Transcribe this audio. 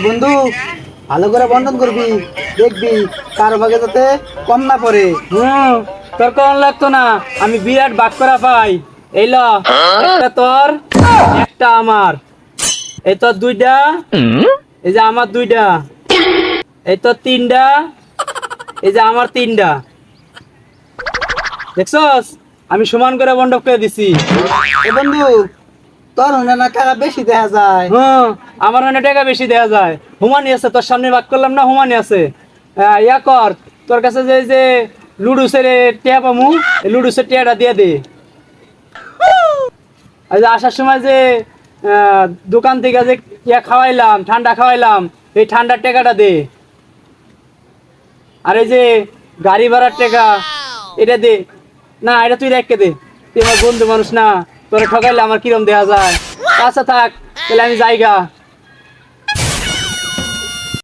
বন্ধু, ভালো করে বন্টন করবি, দেখবি কারো ভাগে যাতে কম না পড়ে। তোর কোন লাগতো না, আমি বিরাট বাক করা পাই। এই ল, একটা তোর, একটা আমার। এই তোর দুইটা, এই যে আমার দুইটা। এই তোর তিনটা, এই যে আমার তিনটা। দেখছস, আমি সমান করে বন্টন করে দিছি। এ বন্ধু, তোর হইনা না টাকা বেশি দেখা যায়। আমার অনেক টাকা বেশি দেওয়া যায়। হুমানি আছে, তোর সামনে বাক করলাম না, হুমানি আছে। ইয়া কর, তোর কাছে যে লুডুসের টিয়া পামু, এই লুডুসের টিয়াটা দিয়ে দে। আর যে আসার সময় যে দোকান থেকে যে ইয়া খাওয়াইলাম, ঠান্ডা খাওয়াইলাম, এই ঠান্ডার টাকাটা দে। আর এই যে গাড়ি ভাড়ার টাকা, এটা দে। না, এটা তুই রেখে দে, তুই আমার বন্ধু মানুষ না, তোরা ঠকাইলে আমার কিরম দেয়া যায়। আচ্ছা থাক, তাহলে আমি যাইগা।